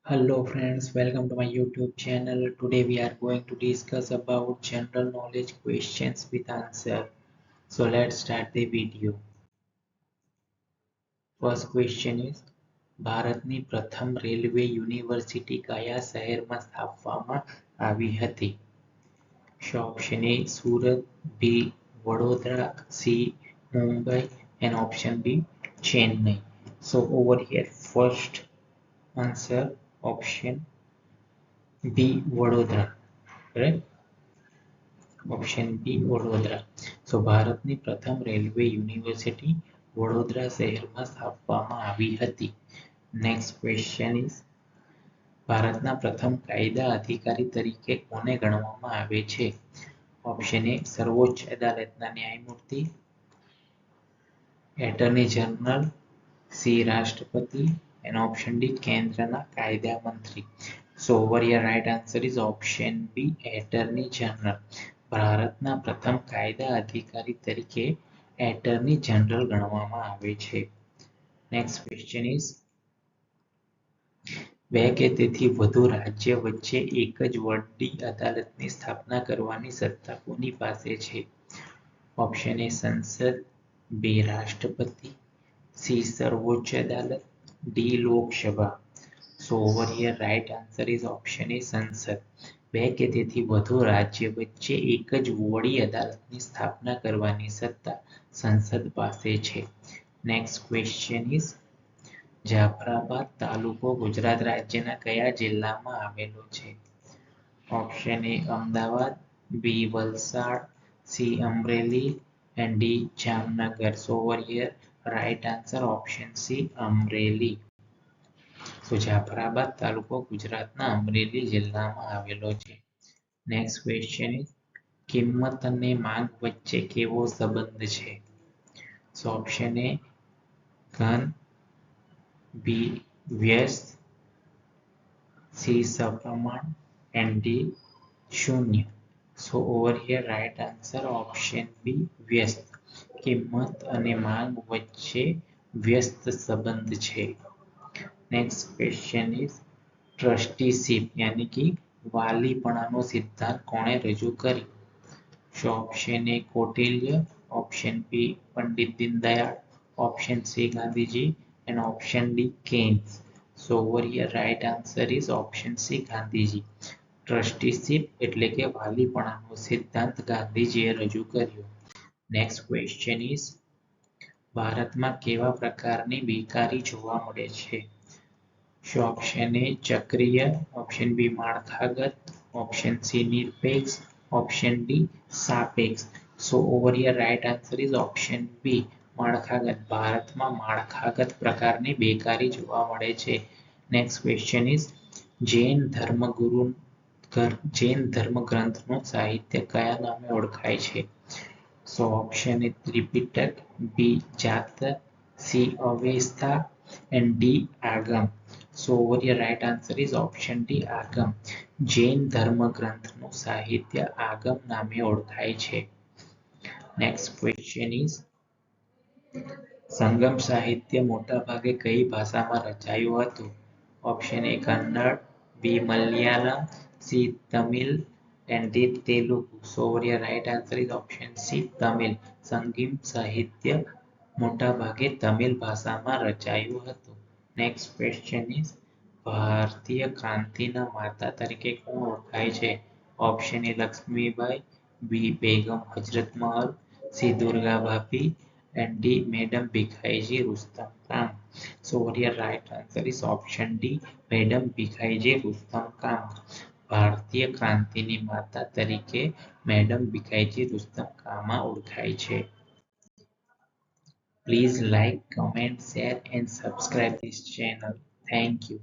Hello friends, welcome to my YouTube channel. Today we are going to discuss about general knowledge questions with answer. So let's start the video. First question is ભારતની પ્રથમ railway university કયા શહેરમાં સ્થાપવામાં આવી હતી? So option A Surat, B Vadodara, C Mumbai and option B Chennai. So over here first answer option B Vadodara. Correct? Option B Vadodara. So ભારતની પ્રથમ railway university Vadodara શહેરમાં સ્થાપવામાં આવી હતી. નેક્સ્ટ ક્વેશ્ચન ઇઝ ભારતના પ્રથમ કાયદા અધિકારી તરીકે કોને ગણવામાં આવે છે? ઓપ્શન એ સર્વોચ્ચ અદાલતના ન્યાયમૂર્તિ, એટર્ની જનરલ, સી રાષ્ટ્રપતિ and option D કેન્દ્રના કાયદા મંત્રી. So over here right answer is option B attorney general. ભારતના પ્રથમ કાયદા અધિકારી તરીકે એટર્ની જનરલ ગણવામાં આવે છે. નેક્સ્ટ ક્વેશ્ચન ઇઝ બે કે તેથી વધુ રાજ્ય વચ્ચે એક જ વડી અદાલતની સ્થાપના કરવાની સત્તા કોની પાસે છે? ઓપ્શન એ સંસદ, બી રાષ્ટ્રપતિ, સી સર્વોચ્ચ અદાલત, D Lok Sabha. So over here right answer is option A સંસદ. બે કે તેથી વધુ રાજ્ય વચ્ચે એક જ વડી અદાલતની સ્થાપના કરવાની સત્તા સંસદ પાસે છે. નેક્સ્ટ ક્વેશ્ચન ઇઝ જાફરાબાદ તાલુકો ગુજરાત રાજ્યના કયા જિલ્લામાં આવેલો છે? Option A Ahmedabad, B Valsad, C Amreli and D Jamnagar. So over here right answer option C Amreli. તો જાફરાબાદ તાલુકો ગુજરાતના અમરેલી જિલ્લામાં આવેલો છે. નેક્સ્ટ ક્વેશ્ચન ઇઝ કિંમત અને માંગ વચ્ચે કેવો સંબંધ છે? સો ઓપ્શન એ ઘન, બી વ્યસ્ત, સી સપ્રમાણ and D શૂન્ય. So over here right answer option B વ્યસ્ત. કિંમત અને માંગ વચ્ચે વ્યસ્ત સંબંધ છે. નેક્સ્ટ ક્વેશ્ચન ઇઝ ટ્રસ્ટીશિપ યાની કે વાલીપણાનો સિદ્ધાંત કોણે રજૂ કર્યો? So option A Kautilya, option B Pandit Deendayal, option C Gandhiji and option D Keynes. So over here right answer is option C Gandhiji. Trusteeship એટલે કે વાલીપણાનો સિદ્ધાંત ગાંધીજીએ રજૂ કર્યો. નેક્સ્ટ ક્વેશ્ચન ઇઝ ભારતમાં કેવા પ્રકારની બેકારી જોવા મળે છે? સો ઓપ્શન એ ચક્રીય, ઓપ્શન બી માળખાગત, ઓપ્શન સી નિરપેક્ષ, ઓપ્શન ડી સાપેક્ષ. So over here right answer is option B માળખાગત. ભારતમાં માળખાગત પ્રકારની બેકારી જોવા મળે છે. નેક્સ્ટ ક્વેશ્ચન ઇઝ જૈન ધર્મગ્રંથનું સાહિત્ય કયા નામે ઓળખાય છે? So option A Tripitaka, B Jataka, C Avesta and D Agam. So over here right answer is option D Agam. Jain ધર્મગ્રંથનું સાહિત્ય આગમ નામે ઓળખાય છે. નેક્સ્ટ ક્વેશ્ચન ઇઝ સંગમ સાહિત્ય મોટાભાગે કઈ ભાષામાં રચાયું હતું? Option A Kannada, B Malayalam, C Tamil and D Telugu. So over here right answer is option C Tamil. Sangam સાહિત્ય મોટાભાગે તમિલ ભાષામાં રચાયું હતું. નેક્સ્ટ ક્વેશ્ચન ઇઝ ભારતીય ક્રાંતિના માતા તરીકે કોણ ઓળખાય છે? Option A Lakshmibai, B Begum Hazrat Mahal, C Durga Bhabhi and D madam Bhikaiji Rustam Khan. So over here right answer is option D madam Bhikaiji Rustam Khan. ભારતીય ક્રાંતિની માતા તરીકે મેડમ ભીખાઈજી રુસ્તમ ખાન ઓળખાય છે. Please like, comment, share and subscribe this channel. Thank you.